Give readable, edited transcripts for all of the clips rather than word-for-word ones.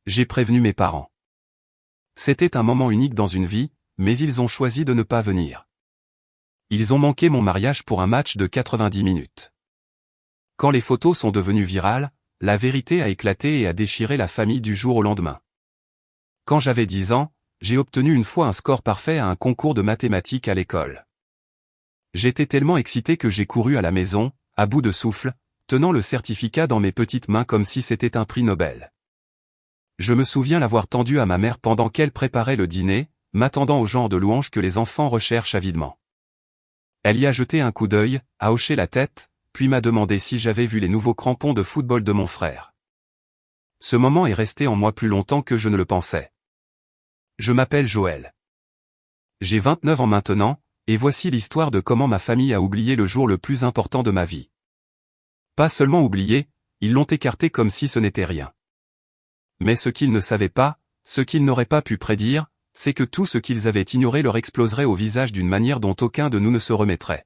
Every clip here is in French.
J'ai prévenu mes parents. C'était un moment unique dans une vie, mais ils ont choisi de ne pas venir. Ils ont manqué mon mariage pour un match de 90 minutes. Quand les photos sont devenues virales, la vérité a éclaté et a déchiré la famille du jour au lendemain. Quand j'avais 10 ans, j'ai obtenu une fois un score parfait à un concours de mathématiques à l'école. J'étais tellement excité que j'ai couru à la maison, à bout de souffle, tenant le certificat dans mes petites mains comme si c'était un prix Nobel. Je me souviens l'avoir tendu à ma mère pendant qu'elle préparait le dîner, m'attendant au genre de louange que les enfants recherchent avidement. Elle y a jeté un coup d'œil, a hoché la tête, puis m'a demandé si j'avais vu les nouveaux crampons de football de mon frère. Ce moment est resté en moi plus longtemps que je ne le pensais. Je m'appelle Joël. J'ai 29 ans maintenant, et voici l'histoire de comment ma famille a oublié le jour le plus important de ma vie. Pas seulement oublié, ils l'ont écarté comme si ce n'était rien. Mais ce qu'ils ne savaient pas, ce qu'ils n'auraient pas pu prédire, c'est que tout ce qu'ils avaient ignoré leur exploserait au visage d'une manière dont aucun de nous ne se remettrait.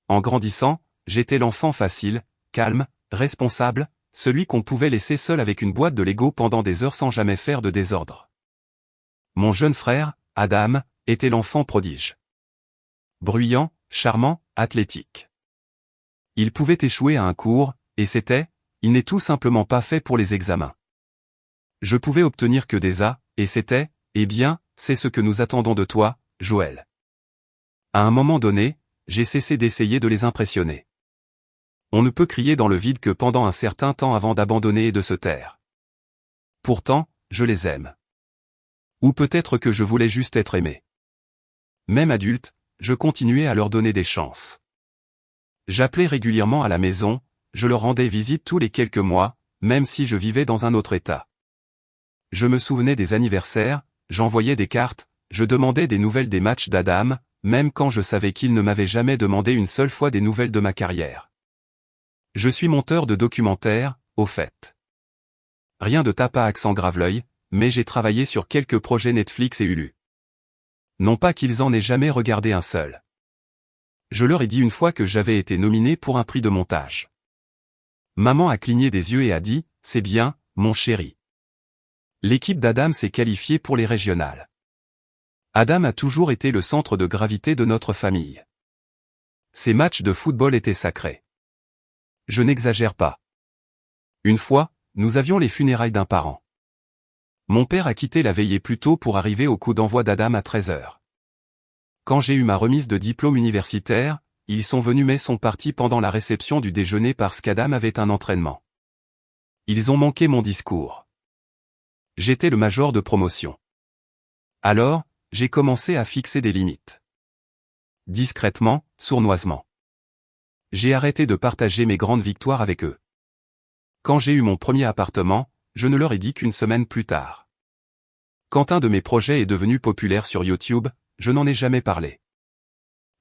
En grandissant, j'étais l'enfant facile, calme, responsable, celui qu'on pouvait laisser seul avec une boîte de Lego pendant des heures sans jamais faire de désordre. Mon jeune frère, Adam, était l'enfant prodige. Bruyant, charmant, athlétique. Il pouvait échouer à un cours, et il n'est tout simplement pas fait pour les examens. Je pouvais obtenir que des A, et c'est ce que nous attendons de toi, Joël. À un moment donné, j'ai cessé d'essayer de les impressionner. On ne peut crier dans le vide que pendant un certain temps avant d'abandonner et de se taire. Pourtant, je les aime. Ou peut-être que je voulais juste être aimé. Même adulte, je continuais à leur donner des chances. J'appelais régulièrement à la maison, je leur rendais visite tous les quelques mois, même si je vivais dans un autre état. Je me souvenais des anniversaires, j'envoyais des cartes, je demandais des nouvelles des matchs d'Adam, même quand je savais qu'il ne m'avait jamais demandé une seule fois des nouvelles de ma carrière. Je suis monteur de documentaires, au fait. Rien de tape à accent grave-l'œil, mais j'ai travaillé sur quelques projets Netflix et Hulu. Non pas qu'ils en aient jamais regardé un seul. Je leur ai dit une fois que j'avais été nominé pour un prix de montage. Maman a cligné des yeux et a dit, « C'est bien, mon chéri. » L'équipe d'Adam s'est qualifiée pour les régionales. Adam a toujours été le centre de gravité de notre famille. Ces matchs de football étaient sacrés. Je n'exagère pas. Une fois, nous avions les funérailles d'un parent. Mon père a quitté la veillée plus tôt pour arriver au coup d'envoi d'Adam à 13 h. Quand j'ai eu ma remise de diplôme universitaire, ils sont venus mais sont partis pendant la réception du déjeuner parce qu'Adam avait un entraînement. Ils ont manqué mon discours. J'étais le major de promotion. Alors, j'ai commencé à fixer des limites. Discrètement, sournoisement. J'ai arrêté de partager mes grandes victoires avec eux. Quand j'ai eu mon premier appartement, je ne leur ai dit qu'une semaine plus tard. Quand un de mes projets est devenu populaire sur YouTube, je n'en ai jamais parlé.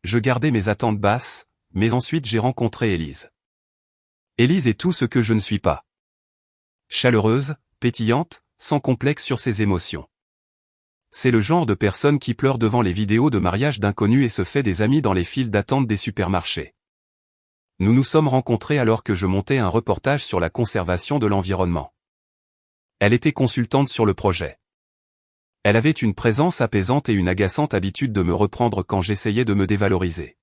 Je gardais mes attentes basses, mais ensuite j'ai rencontré Élise. Élise est tout ce que je ne suis pas. Chaleureuse, pétillante, sans complexe sur ses émotions. C'est le genre de personne qui pleure devant les vidéos de mariage d'inconnus et se fait des amis dans les files d'attente des supermarchés. Nous nous sommes rencontrés alors que je montais un reportage sur la conservation de l'environnement. Elle était consultante sur le projet. Elle avait une présence apaisante et une agaçante habitude de me reprendre quand j'essayais de me dévaloriser.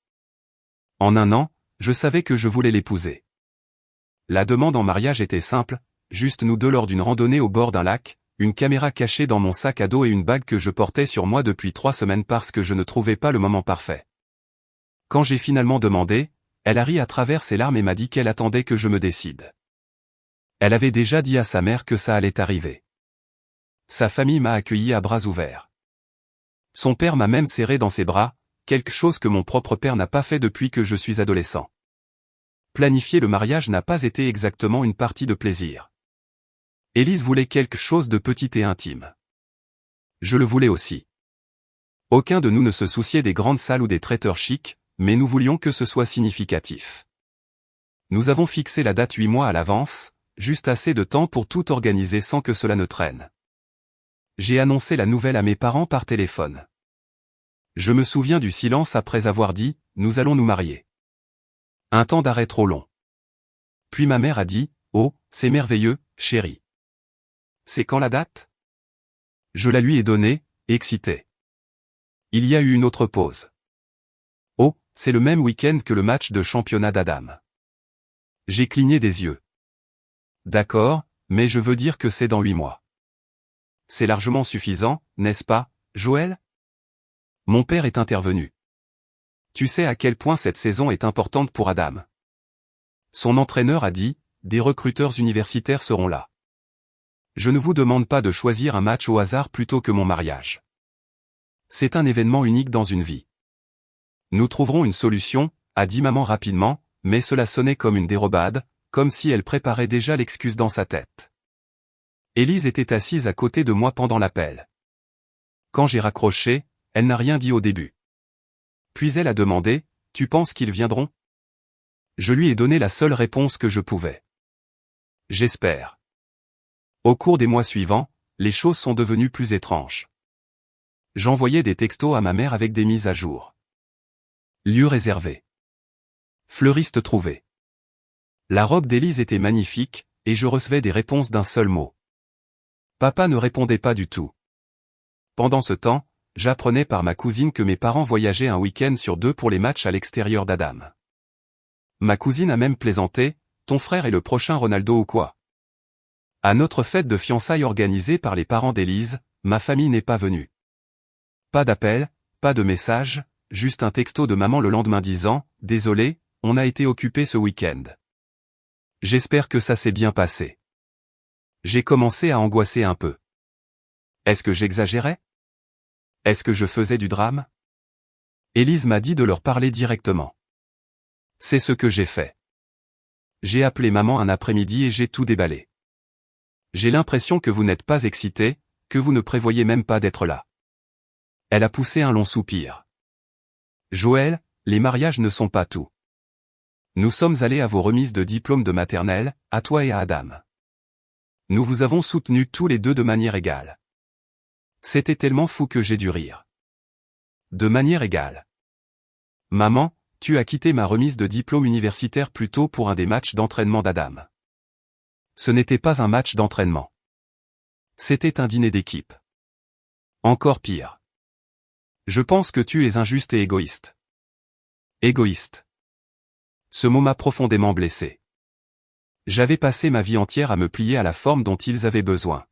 En un an, je savais que je voulais l'épouser. La demande en mariage était simple, juste nous deux lors d'une randonnée au bord d'un lac, une caméra cachée dans mon sac à dos et une bague que je portais sur moi depuis 3 semaines parce que je ne trouvais pas le moment parfait. Quand j'ai finalement demandé, elle a ri à travers ses larmes et m'a dit qu'elle attendait que je me décide. Elle avait déjà dit à sa mère que ça allait arriver. Sa famille m'a accueilli à bras ouverts. Son père m'a même serré dans ses bras, quelque chose que mon propre père n'a pas fait depuis que je suis adolescent. Planifier le mariage n'a pas été exactement une partie de plaisir. Élise voulait quelque chose de petit et intime. Je le voulais aussi. Aucun de nous ne se souciait des grandes salles ou des traiteurs chics, mais nous voulions que ce soit significatif. Nous avons fixé la date 8 mois à l'avance, juste assez de temps pour tout organiser sans que cela ne traîne. J'ai annoncé la nouvelle à mes parents par téléphone. Je me souviens du silence après avoir dit « Nous allons nous marier ». Un temps d'arrêt trop long. Puis ma mère a dit « Oh, c'est merveilleux, chérie. c'est quand la date? Je la lui ai donnée, excité. Il y a eu une autre pause. Oh, c'est le même week-end que le match de championnat d'Adam. J'ai cligné des yeux. D'accord, mais je veux dire que c'est dans 8 mois. C'est largement suffisant, n'est-ce pas, Joël? Mon père est intervenu. Tu sais à quel point cette saison est importante pour Adam. Son entraîneur a dit, des recruteurs universitaires seront là. Je ne vous demande pas de choisir un match au hasard plutôt que mon mariage. C'est un événement unique dans une vie. Nous trouverons une solution, a dit maman rapidement, mais cela sonnait comme une dérobade, comme si elle préparait déjà l'excuse dans sa tête. Élise était assise à côté de moi pendant l'appel. Quand j'ai raccroché, elle n'a rien dit au début. Puis elle a demandé, « Tu penses qu'ils viendront ?» Je lui ai donné la seule réponse que je pouvais. J'espère. Au cours des mois suivants, les choses sont devenues plus étranges. J'envoyais des textos à ma mère avec des mises à jour. Lieu réservé. Fleuriste trouvé. La robe d'Élise était magnifique, et je recevais des réponses d'un seul mot. Papa ne répondait pas du tout. Pendant ce temps, j'apprenais par ma cousine que mes parents voyageaient un week-end sur 2 pour les matchs à l'extérieur d'Adam. Ma cousine a même plaisanté, « Ton frère est le prochain Ronaldo ou quoi ?» À notre fête de fiançailles organisée par les parents d'Élise, ma famille n'est pas venue. Pas d'appel, pas de message, juste un texto de maman le lendemain disant, « Désolé, on a été occupé ce week-end. » J'espère que ça s'est bien passé. J'ai commencé à angoisser un peu. Est-ce que j'exagérais? Est-ce que je faisais du drame? Élise m'a dit de leur parler directement. C'est ce que j'ai fait. J'ai appelé maman un après-midi et j'ai tout déballé. J'ai l'impression que vous n'êtes pas excité, que vous ne prévoyez même pas d'être là. Elle a poussé un long soupir. Joël, les mariages ne sont pas tout. Nous sommes allés à vos remises de diplôme de maternelle, à toi et à Adam. Nous vous avons soutenus tous les deux de manière égale. C'était tellement fou que j'ai dû rire. De manière égale. Maman, tu as quitté ma remise de diplôme universitaire plus tôt pour un des matchs d'entraînement d'Adam. Ce n'était pas un match d'entraînement. C'était un dîner d'équipe. Encore pire. Je pense que tu es injuste et égoïste. Égoïste. Ce mot m'a profondément blessé. J'avais passé ma vie entière à me plier à la forme dont ils avaient besoin.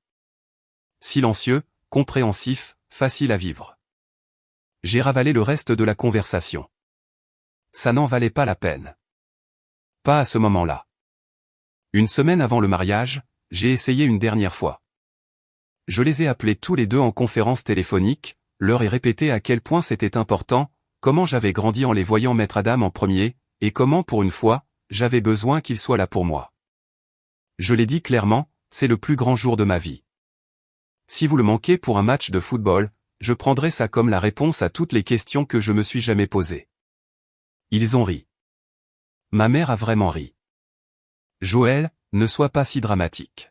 Silencieux, compréhensif, facile à vivre. J'ai ravalé le reste de la conversation. Ça n'en valait pas la peine. Pas à ce moment-là. Une semaine avant le mariage, j'ai essayé une dernière fois. Je les ai appelés tous les deux en conférence téléphonique, leur ai répété à quel point c'était important, comment j'avais grandi en les voyant mettre Adam en premier, et comment pour une fois, j'avais besoin qu'il soit là pour moi. Je l'ai dit clairement, c'est le plus grand jour de ma vie. Si vous le manquez pour un match de football, je prendrai ça comme la réponse à toutes les questions que je me suis jamais posées. Ils ont ri. Ma mère a vraiment ri. Joël, ne sois pas si dramatique.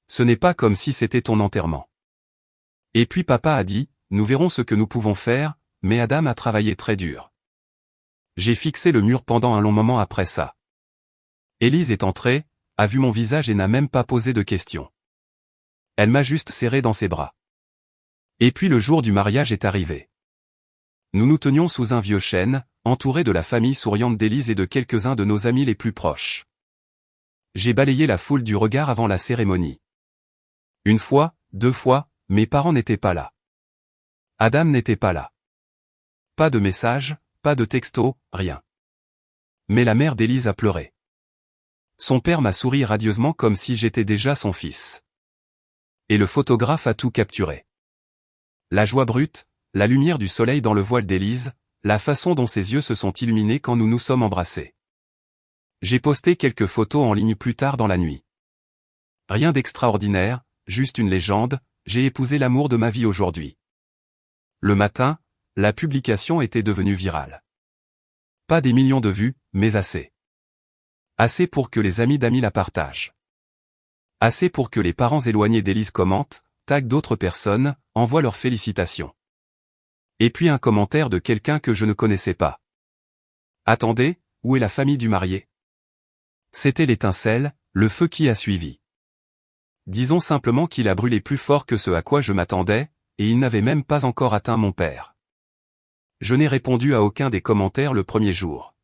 Ce n'est pas comme si c'était ton enterrement. Et puis papa a dit, nous verrons ce que nous pouvons faire, mais Adam a travaillé très dur. J'ai fixé le mur pendant un long moment après ça. Élise est entrée, a vu mon visage et n'a même pas posé de questions. Elle m'a juste serré dans ses bras. Et puis le jour du mariage est arrivé. Nous nous tenions sous un vieux chêne, entourés de la famille souriante d'Élise et de quelques-uns de nos amis les plus proches. J'ai balayé la foule du regard avant la cérémonie. Une fois, 2 fois, mes parents n'étaient pas là. Adam n'était pas là. Pas de message, pas de texto, rien. Mais la mère d'Élise a pleuré. Son père m'a souri radieusement comme si j'étais déjà son fils. Et le photographe a tout capturé. La joie brute, la lumière du soleil dans le voile d'Élise, la façon dont ses yeux se sont illuminés quand nous nous sommes embrassés. J'ai posté quelques photos en ligne plus tard dans la nuit. Rien d'extraordinaire, juste une légende, j'ai épousé l'amour de ma vie aujourd'hui. Le matin, la publication était devenue virale. Pas des millions de vues, mais assez. Assez pour que les amis d'amis la partagent. Assez pour que les parents éloignés d'Élise commentent, taguent d'autres personnes, envoient leurs félicitations. Et puis un commentaire de quelqu'un que je ne connaissais pas. Attendez, où est la famille du marié? C'était l'étincelle, le feu qui a suivi. Disons simplement qu'il a brûlé plus fort que ce à quoi je m'attendais, et il n'avait même pas encore atteint mon père. Je n'ai répondu à aucun des commentaires le premier jour.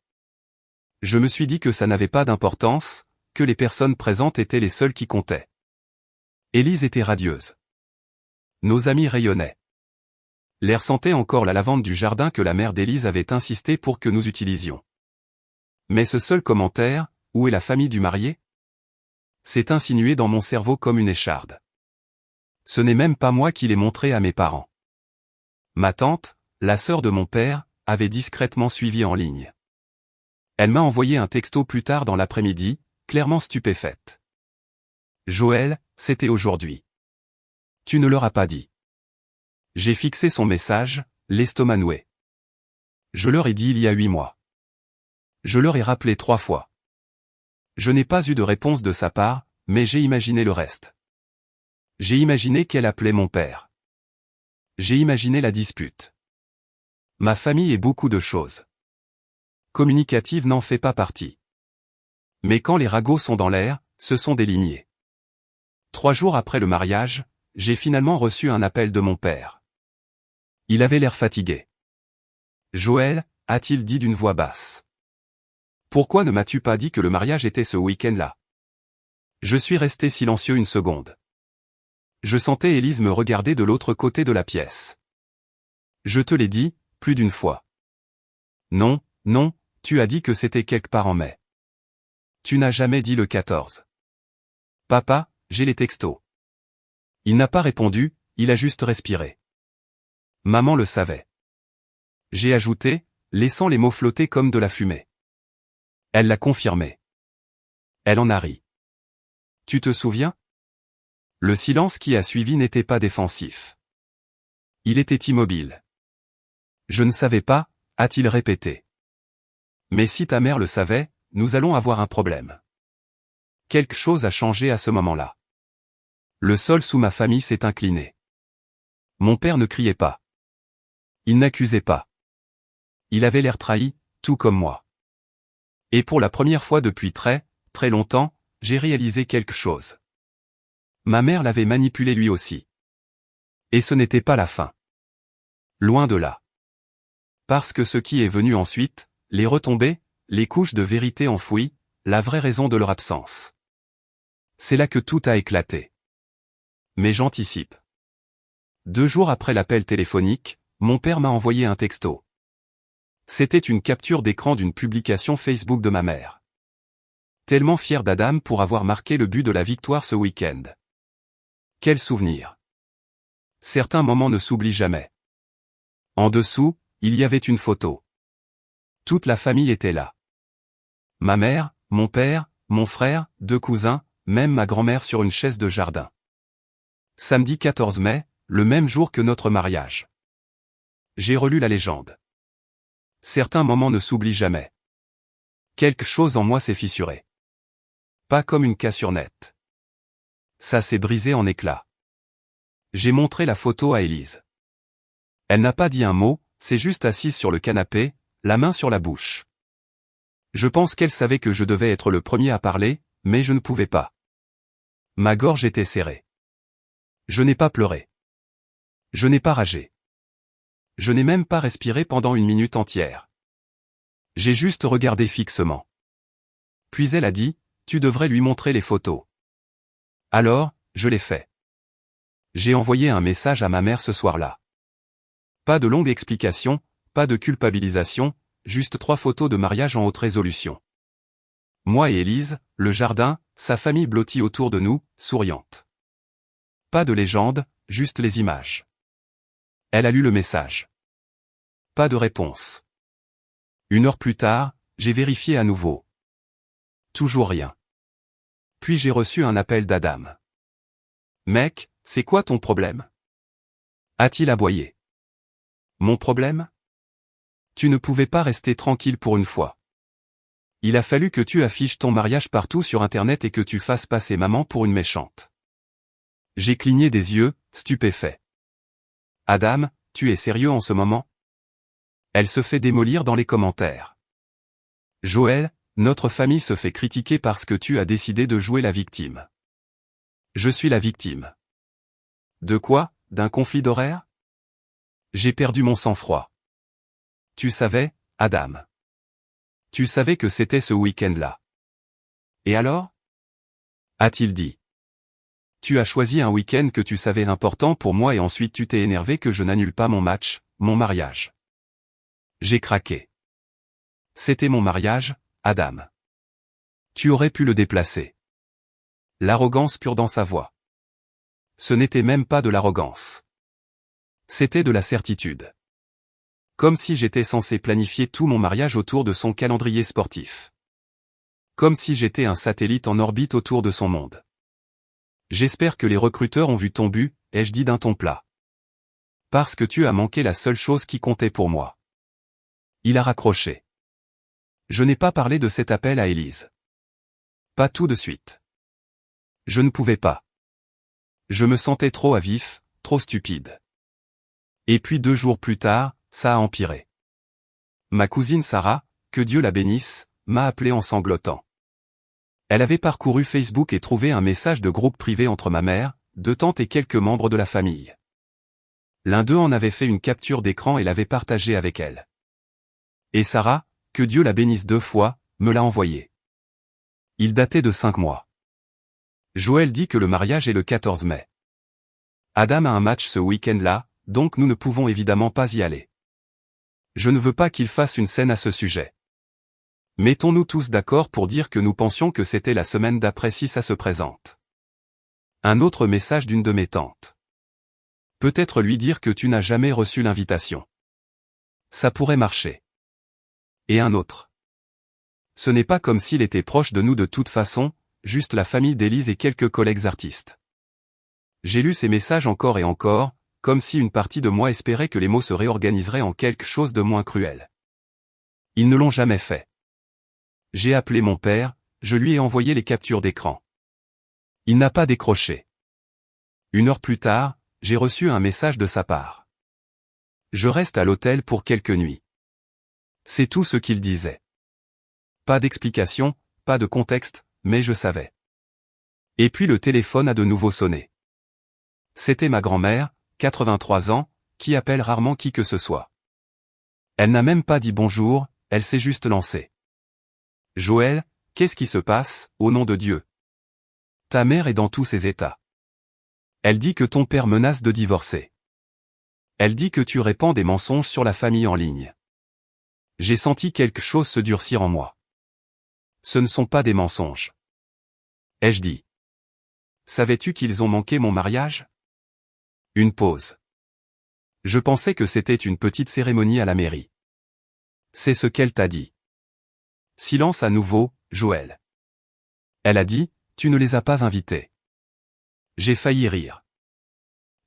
Je me suis dit que ça n'avait pas d'importance, que les personnes présentes étaient les seules qui comptaient. Élise était radieuse. Nos amis rayonnaient. L'air sentait encore la lavande du jardin que la mère d'Élise avait insisté pour que nous utilisions. Mais ce seul commentaire, où est la famille du marié? S'est insinué dans mon cerveau comme une écharde. Ce n'est même pas moi qui l'ai montré à mes parents. Ma tante, la sœur de mon père, avait discrètement suivi en ligne. Elle m'a envoyé un texto plus tard dans l'après-midi, clairement stupéfaite. Joël, c'était aujourd'hui. Tu ne leur as pas dit. J'ai fixé son message, l'estomac noué. Je leur ai dit il y a 8 mois. Je leur ai rappelé 3 fois. Je n'ai pas eu de réponse de sa part, mais j'ai imaginé le reste. J'ai imaginé qu'elle appelait mon père. J'ai imaginé la dispute. Ma famille est beaucoup de choses. Communicative n'en fait pas partie. Mais quand les ragots sont dans l'air, ce sont des limiers. 3 jours après le mariage, j'ai finalement reçu un appel de mon père. Il avait l'air fatigué. Joël, a-t-il dit d'une voix basse. Pourquoi ne m'as-tu pas dit que le mariage était ce week-end-là? Je suis resté silencieux une seconde. Je sentais Élise me regarder de l'autre côté de la pièce. Je te l'ai dit, plus d'une fois. Non, non, tu as dit que c'était quelque part en mai. Tu n'as jamais dit le 14. Papa, j'ai les textos. Il n'a pas répondu, il a juste respiré. Maman le savait. J'ai ajouté, laissant les mots flotter comme de la fumée. Elle l'a confirmé. Elle en a ri. Tu te souviens? Le silence qui a suivi n'était pas défensif. Il était immobile. Je ne savais pas, a-t-il répété. Mais si ta mère le savait, nous allons avoir un problème. Quelque chose a changé à ce moment-là. Le sol sous ma famille s'est incliné. Mon père ne criait pas. Il n'accusait pas. Il avait l'air trahi, tout comme moi. Et pour la première fois depuis très, très longtemps, j'ai réalisé quelque chose. Ma mère l'avait manipulé lui aussi. Et ce n'était pas la fin. Loin de là. Parce que ce qui est venu ensuite, les retombées, les couches de vérité enfouies, la vraie raison de leur absence. C'est là que tout a éclaté. Mais j'anticipe. 2 jours après l'appel téléphonique, mon père m'a envoyé un texto. C'était une capture d'écran d'une publication Facebook de ma mère. Tellement fier d'Adam pour avoir marqué le but de la victoire ce week-end. Quel souvenir. Certains moments ne s'oublient jamais. En dessous, il y avait une photo. Toute la famille était là. Ma mère, mon père, mon frère, 2 cousins, même ma grand-mère sur une chaise de jardin. Samedi 14 mai, le même jour que notre mariage. J'ai relu la légende. Certains moments ne s'oublient jamais. Quelque chose en moi s'est fissuré. Pas comme une cassure nette. Ça s'est brisé en éclats. J'ai montré la photo à Élise. Elle n'a pas dit un mot, c'est juste assise sur le canapé, la main sur la bouche. Je pense qu'elle savait que je devais être le premier à parler, mais je ne pouvais pas. Ma gorge était serrée. Je n'ai pas pleuré. Je n'ai pas ragé. Je n'ai même pas respiré pendant 1 minute entière. J'ai juste regardé fixement. Puis elle a dit, tu devrais lui montrer les photos. Alors, je l'ai fait. J'ai envoyé un message à ma mère ce soir-là. Pas de longue explication, pas de culpabilisation, juste 3 photos de mariage en haute résolution. Moi et Élise, le jardin, sa famille blottie autour de nous, souriante. Pas de légende, juste les images. Elle a lu le message. Pas de réponse. 1 heure plus tard, j'ai vérifié à nouveau. Toujours rien. Puis j'ai reçu un appel d'Adam. Mec, c'est quoi ton problème? A-t-il aboyé. Mon problème? Tu ne pouvais pas rester tranquille pour une fois. Il a fallu que tu affiches ton mariage partout sur Internet et que tu fasses passer maman pour une méchante. J'ai cligné des yeux, stupéfait. Adam, tu es sérieux en ce moment? Elle se fait démolir dans les commentaires. Joël, notre famille se fait critiquer parce que tu as décidé de jouer la victime. Je suis la victime. De quoi? D'un conflit d'horaire? J'ai perdu mon sang-froid. Tu savais, Adam. Tu savais que c'était ce week-end-là. Et alors? A-t-il dit. Tu as choisi un week-end que tu savais important pour moi et ensuite tu t'es énervé que je n'annule pas mon match, mon mariage. J'ai craqué. C'était mon mariage, Adam. Tu aurais pu le déplacer. L'arrogance pure dans sa voix. Ce n'était même pas de l'arrogance. C'était de la certitude. Comme si j'étais censé planifier tout mon mariage autour de son calendrier sportif. Comme si j'étais un satellite en orbite autour de son monde. J'espère que les recruteurs ont vu ton but, ai-je dit d'un ton plat. Parce que tu as manqué la seule chose qui comptait pour moi. Il a raccroché. Je n'ai pas parlé de cet appel à Élise. Pas tout de suite. Je ne pouvais pas. Je me sentais trop à vif, trop stupide. Et puis 2 jours plus tard, ça a empiré. Ma cousine Sarah, que Dieu la bénisse, m'a appelé en sanglotant. Elle avait parcouru Facebook et trouvé un message de groupe privé entre ma mère, 2 tantes et quelques membres de la famille. L'un d'eux en avait fait une capture d'écran et l'avait partagé avec elle. Et Sarah, que Dieu la bénisse 2 fois, me l'a envoyé. Il datait de 5 mois. Joël dit que le mariage est le 14 mai. Adam a un match ce week-end-là, donc nous ne pouvons évidemment pas y aller. Je ne veux pas qu'il fasse une scène à ce sujet. Mettons-nous tous d'accord pour dire que nous pensions que c'était la semaine d'après si ça se présente. Un autre message d'une de mes tantes. Peut-être lui dire que tu n'as jamais reçu l'invitation. Ça pourrait marcher. Et un autre. Ce n'est pas comme s'il était proche de nous de toute façon, juste la famille d'Élise et quelques collègues artistes. J'ai lu ces messages encore et encore, comme si une partie de moi espérait que les mots se réorganiseraient en quelque chose de moins cruel. Ils ne l'ont jamais fait. J'ai appelé mon père, je lui ai envoyé les captures d'écran. Il n'a pas décroché. 1 heure plus tard, j'ai reçu un message de sa part. Je reste à l'hôtel pour quelques nuits. C'est tout ce qu'il disait. Pas d'explication, pas de contexte, mais je savais. Et puis le téléphone a de nouveau sonné. C'était ma grand-mère, 83 ans, qui appelle rarement qui que ce soit. Elle n'a même pas dit bonjour, elle s'est juste lancée. Joël, qu'est-ce qui se passe, au nom de Dieu? Ta mère est dans tous ses états. Elle dit que ton père menace de divorcer. Elle dit que tu répands des mensonges sur la famille en ligne. J'ai senti quelque chose se durcir en moi. Ce ne sont pas des mensonges. Ai-je dit. Savais-tu qu'ils ont manqué mon mariage? Une pause. Je pensais que c'était une petite cérémonie à la mairie. C'est ce qu'elle t'a dit. Silence à nouveau, Joël. Elle a dit, tu ne les as pas invités. J'ai failli rire.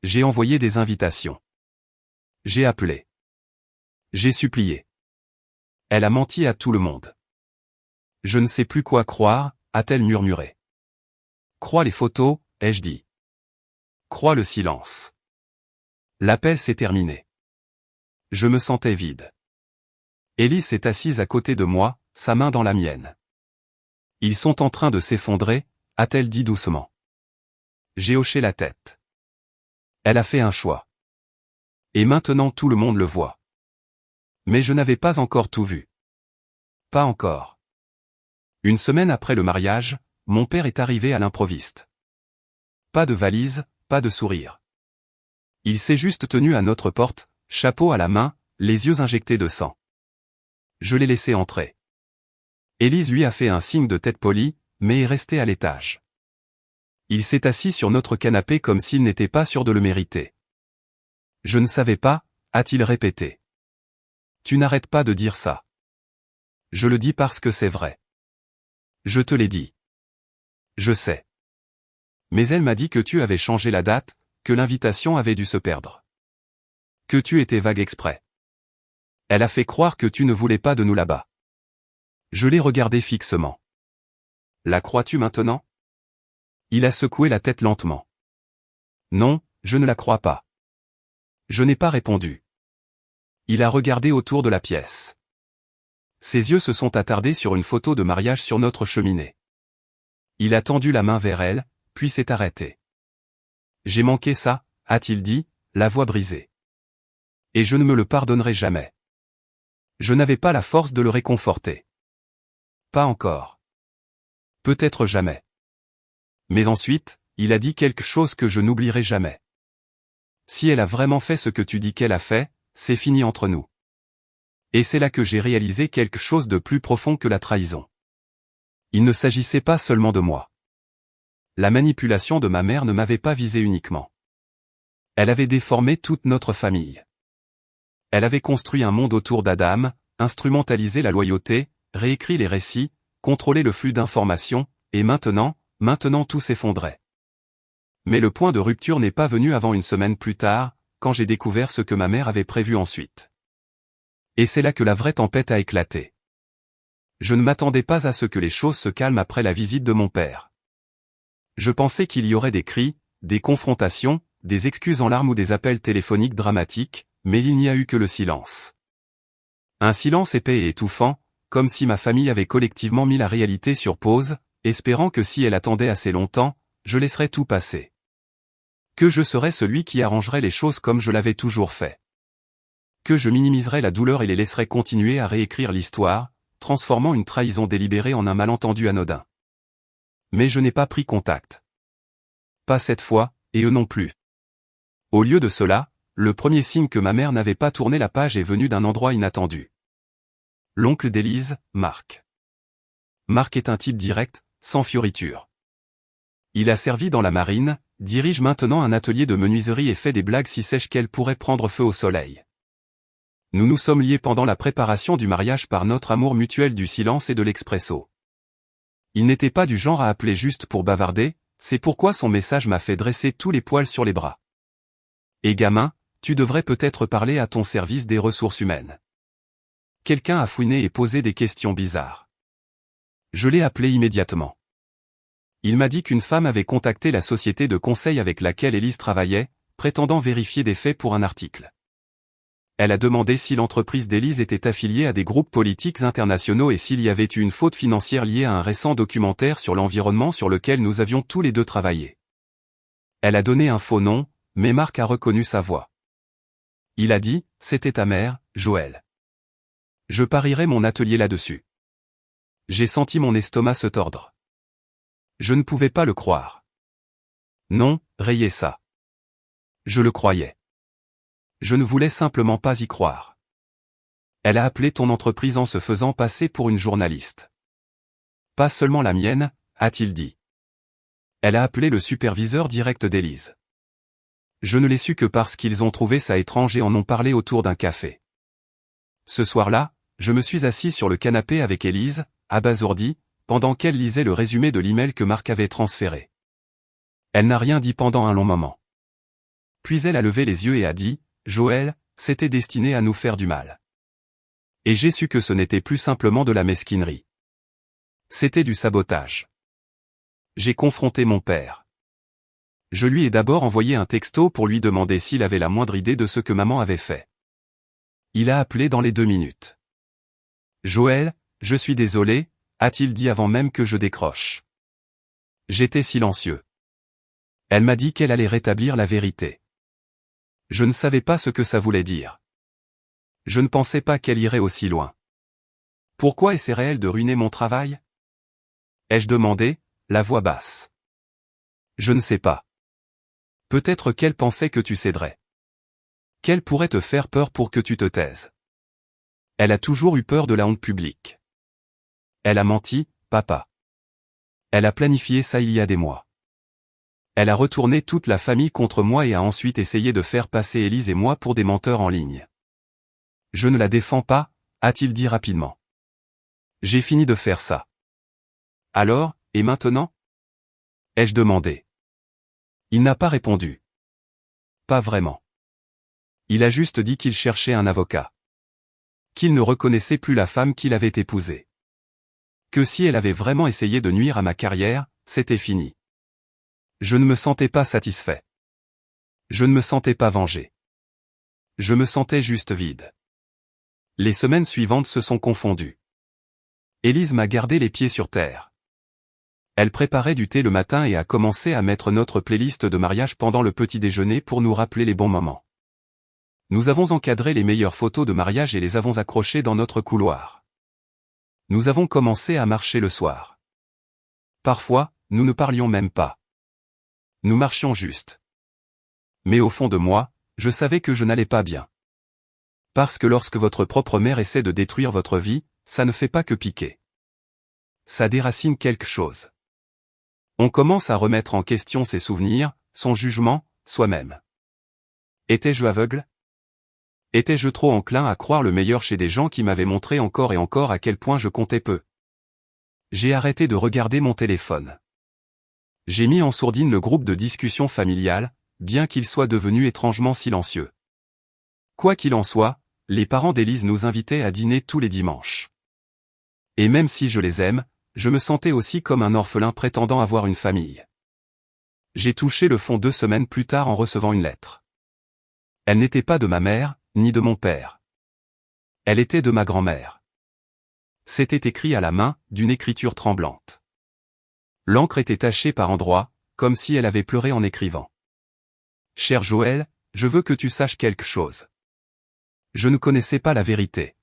J'ai envoyé des invitations. J'ai appelé. J'ai supplié. Elle a menti à tout le monde. Je ne sais plus quoi croire, a-t-elle murmuré. Crois les photos, ai-je dit. Crois le silence. L'appel s'est terminé. Je me sentais vide. Élise s'est assise à côté de moi, sa main dans la mienne. Ils sont en train de s'effondrer, a-t-elle dit doucement. J'ai hoché la tête. Elle a fait un choix. Et maintenant tout le monde le voit. Mais je n'avais pas encore tout vu. Pas encore. 1 semaine après le mariage, mon père est arrivé à l'improviste. Pas de valise, pas de sourire. Il s'est juste tenu à notre porte, chapeau à la main, les yeux injectés de sang. Je l'ai laissé entrer. Élise lui a fait un signe de tête polie, mais est resté à l'étage. Il s'est assis sur notre canapé comme s'il n'était pas sûr de le mériter. Je ne savais pas, a-t-il répété. Tu n'arrêtes pas de dire ça. Je le dis parce que c'est vrai. Je te l'ai dit. Je sais. Mais elle m'a dit que tu avais changé la date, que l'invitation avait dû se perdre. Que tu étais vague exprès. Elle a fait croire que tu ne voulais pas de nous là-bas. Je l'ai regardé fixement. La crois-tu maintenant? Il a secoué la tête lentement. Non, je ne la crois pas. Je n'ai pas répondu. Il a regardé autour de la pièce. Ses yeux se sont attardés sur une photo de mariage sur notre cheminée. Il a tendu la main vers elle, puis s'est arrêté. J'ai manqué ça, a-t-il dit, la voix brisée. Et je ne me le pardonnerai jamais. Je n'avais pas la force de le réconforter. Pas encore. Peut-être jamais. Mais ensuite, il a dit quelque chose que je n'oublierai jamais. Si elle a vraiment fait ce que tu dis qu'elle a fait, c'est fini entre nous. Et c'est là que j'ai réalisé quelque chose de plus profond que la trahison. Il ne s'agissait pas seulement de moi. La manipulation de ma mère ne m'avait pas visé uniquement. Elle avait déformé toute notre famille. Elle avait construit un monde autour d'Adam, instrumentalisé la loyauté, réécrit les récits, contrôlé le flux d'informations, et maintenant tout s'effondrait. Mais le point de rupture n'est pas venu avant une semaine plus tard, quand j'ai découvert ce que ma mère avait prévu ensuite. Et c'est là que la vraie tempête a éclaté. Je ne m'attendais pas à ce que les choses se calment après la visite de mon père. Je pensais qu'il y aurait des cris, des confrontations, des excuses en larmes ou des appels téléphoniques dramatiques, mais il n'y a eu que le silence. Un silence épais et étouffant, comme si ma famille avait collectivement mis la réalité sur pause, espérant que si elle attendait assez longtemps, je laisserais tout passer. Que je serais celui qui arrangerait les choses comme je l'avais toujours fait. Que je minimiserais la douleur et les laisserais continuer à réécrire l'histoire, transformant une trahison délibérée en un malentendu anodin. Mais je n'ai pas pris contact. Pas cette fois, et eux non plus. Au lieu de cela, le premier signe que ma mère n'avait pas tourné la page est venu d'un endroit inattendu. L'oncle d'Élise, Marc. Marc est un type direct, sans fioriture. Il a servi dans la marine, dirige maintenant un atelier de menuiserie et fait des blagues si sèches qu'elles pourraient prendre feu au soleil. Nous nous sommes liés pendant la préparation du mariage par notre amour mutuel du silence et de l'expresso. Il n'était pas du genre à appeler juste pour bavarder, c'est pourquoi son message m'a fait dresser tous les poils sur les bras. Et gamin, tu devrais peut-être parler à ton service des ressources humaines. Quelqu'un a fouiné et posé des questions bizarres. Je l'ai appelé immédiatement. Il m'a dit qu'une femme avait contacté la société de conseil avec laquelle Élise travaillait, prétendant vérifier des faits pour un article. Elle a demandé si l'entreprise d'Élise était affiliée à des groupes politiques internationaux et s'il y avait eu une faute financière liée à un récent documentaire sur l'environnement sur lequel nous avions tous les deux travaillé. Elle a donné un faux nom, mais Marc a reconnu sa voix. Il a dit, c'était ta mère, Joël. Je parierais mon atelier là-dessus. J'ai senti mon estomac se tordre. Je ne pouvais pas le croire. Non, rayez ça. Je le croyais. Je ne voulais simplement pas y croire. Elle a appelé ton entreprise en se faisant passer pour une journaliste. Pas seulement la mienne, a-t-il dit. Elle a appelé le superviseur direct d'Élise. Je ne l'ai su que parce qu'ils ont trouvé ça étrange et en ont parlé autour d'un café. Ce soir-là, je me suis assis sur le canapé avec Élise, abasourdie, pendant qu'elle lisait le résumé de l'email que Marc avait transféré. Elle n'a rien dit pendant un long moment. Puis elle a levé les yeux et a dit, Joël, c'était destiné à nous faire du mal. Et j'ai su que ce n'était plus simplement de la mesquinerie. C'était du sabotage. J'ai confronté mon père. Je lui ai d'abord envoyé un texto pour lui demander s'il avait la moindre idée de ce que maman avait fait. Il a appelé dans les 2 minutes. Joël, je suis désolé, a-t-il dit avant même que je décroche. J'étais silencieux. Elle m'a dit qu'elle allait rétablir la vérité. Je ne savais pas ce que ça voulait dire. Je ne pensais pas qu'elle irait aussi loin. Pourquoi essaierait-elle de ruiner mon travail? Ai-je demandé, la voix basse. Je ne sais pas. Peut-être qu'elle pensait que tu céderais. Qu'elle pourrait te faire peur pour que tu te taises. Elle a toujours eu peur de la honte publique. Elle a menti, papa. Elle a planifié ça il y a des mois. Elle a retourné toute la famille contre moi et a ensuite essayé de faire passer Élise et moi pour des menteurs en ligne. Je ne la défends pas, a-t-il dit rapidement. J'ai fini de faire ça. Alors, et maintenant? Ai-je demandé. Il n'a pas répondu. Pas vraiment. Il a juste dit qu'il cherchait un avocat. Qu'il ne reconnaissait plus la femme qu'il avait épousée. Que si elle avait vraiment essayé de nuire à ma carrière, c'était fini. Je ne me sentais pas satisfait. Je ne me sentais pas vengé. Je me sentais juste vide. Les semaines suivantes se sont confondues. Élise m'a gardé les pieds sur terre. Elle préparait du thé le matin et a commencé à mettre notre playlist de mariage pendant le petit déjeuner pour nous rappeler les bons moments. Nous avons encadré les meilleures photos de mariage et les avons accrochées dans notre couloir. Nous avons commencé à marcher le soir. Parfois, nous ne parlions même pas. Nous marchions juste. Mais au fond de moi, je savais que je n'allais pas bien. Parce que lorsque votre propre mère essaie de détruire votre vie, ça ne fait pas que piquer. Ça déracine quelque chose. On commence à remettre en question ses souvenirs, son jugement, soi-même. Étais-je aveugle? Étais-je trop enclin à croire le meilleur chez des gens qui m'avaient montré encore et encore à quel point je comptais peu? J'ai arrêté de regarder mon téléphone. J'ai mis en sourdine le groupe de discussion familiale, bien qu'il soit devenu étrangement silencieux. Quoi qu'il en soit, les parents d'Élise nous invitaient à dîner tous les dimanches. Et même si je les aime, je me sentais aussi comme un orphelin prétendant avoir une famille. J'ai touché le fond 2 semaines plus tard en recevant une lettre. Elle n'était pas de ma mère, ni de mon père. Elle était de ma grand-mère. C'était écrit à la main, d'une écriture tremblante. L'encre était tachée par endroits, comme si elle avait pleuré en écrivant. Cher Joël, je veux que tu saches quelque chose. Je ne connaissais pas la vérité.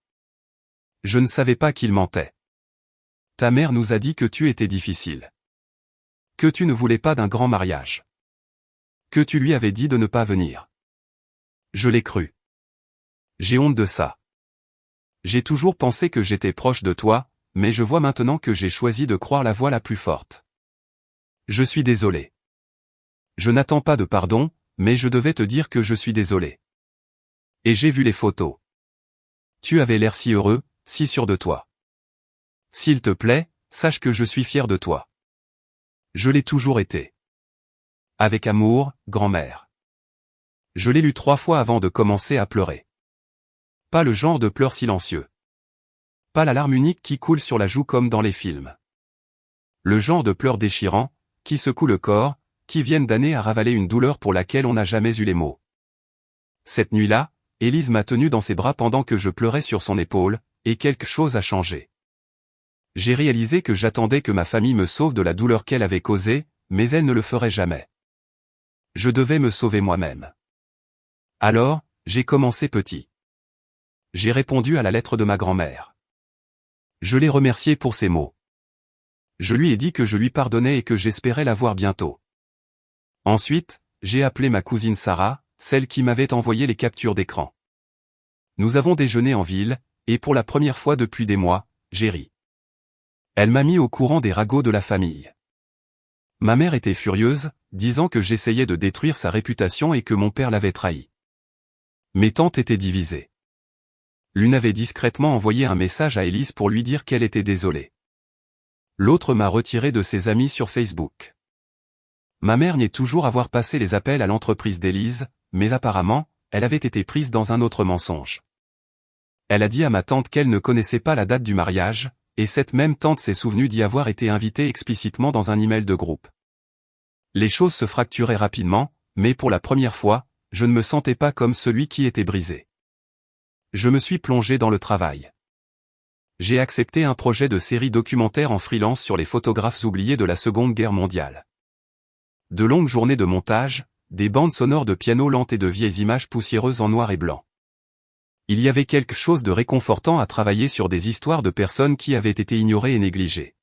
Je ne savais pas qu'il mentait. Ta mère nous a dit que tu étais difficile. Que tu ne voulais pas d'un grand mariage. Que tu lui avais dit de ne pas venir. Je l'ai cru. J'ai honte de ça. J'ai toujours pensé que j'étais proche de toi, mais je vois maintenant que j'ai choisi de croire la voix la plus forte. Je suis désolé. Je n'attends pas de pardon, mais je devais te dire que je suis désolé. Et j'ai vu les photos. Tu avais l'air si heureux, si sûr de toi. S'il te plaît, sache que je suis fier de toi. Je l'ai toujours été. Avec amour, grand-mère. Je l'ai lu 3 fois avant de commencer à pleurer. Pas le genre de pleurs silencieux. Pas la larme unique qui coule sur la joue comme dans les films. Le genre de pleurs déchirants, qui secouent le corps, qui viennent d'années à ravaler une douleur pour laquelle on n'a jamais eu les mots. Cette nuit-là, Élise m'a tenu dans ses bras pendant que je pleurais sur son épaule, et quelque chose a changé. J'ai réalisé que j'attendais que ma famille me sauve de la douleur qu'elle avait causée, mais elle ne le ferait jamais. Je devais me sauver moi-même. Alors, j'ai commencé petit. J'ai répondu à la lettre de ma grand-mère. Je l'ai remerciée pour ses mots. Je lui ai dit que je lui pardonnais et que j'espérais la voir bientôt. Ensuite, j'ai appelé ma cousine Sarah, celle qui m'avait envoyé les captures d'écran. Nous avons déjeuné en ville, et pour la première fois depuis des mois, j'ai ri. Elle m'a mis au courant des ragots de la famille. Ma mère était furieuse, disant que j'essayais de détruire sa réputation et que mon père l'avait trahi. Mes tantes étaient divisées. L'une avait discrètement envoyé un message à Élise pour lui dire qu'elle était désolée. L'autre m'a retiré de ses amis sur Facebook. Ma mère niait toujours avoir passé les appels à l'entreprise d'Élise, mais apparemment, elle avait été prise dans un autre mensonge. Elle a dit à ma tante qu'elle ne connaissait pas la date du mariage, et cette même tante s'est souvenue d'y avoir été invitée explicitement dans un email de groupe. Les choses se fracturaient rapidement, mais pour la première fois, je ne me sentais pas comme celui qui était brisé. Je me suis plongé dans le travail. J'ai accepté un projet de série documentaire en freelance sur les photographes oubliés de la Seconde Guerre mondiale. De longues journées de montage, des bandes sonores de piano lentes et de vieilles images poussiéreuses en noir et blanc. Il y avait quelque chose de réconfortant à travailler sur des histoires de personnes qui avaient été ignorées et négligées.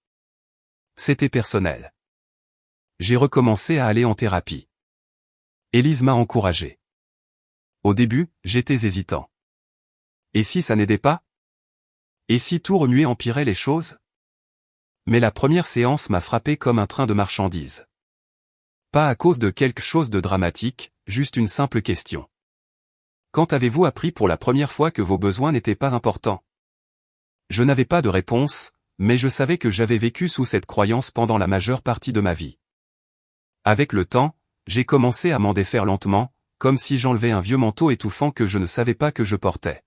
C'était personnel. J'ai recommencé à aller en thérapie. Élise m'a encouragé. Au début, j'étais hésitant. Et si ça n'aidait pas? Et si tout remuait empirait les choses? Mais la première séance m'a frappé comme un train de marchandises. Pas à cause de quelque chose de dramatique, juste une simple question. Quand avez-vous appris pour la première fois que vos besoins n'étaient pas importants? Je n'avais pas de réponse, mais je savais que j'avais vécu sous cette croyance pendant la majeure partie de ma vie. Avec le temps, j'ai commencé à m'en défaire lentement, comme si j'enlevais un vieux manteau étouffant que je ne savais pas que je portais.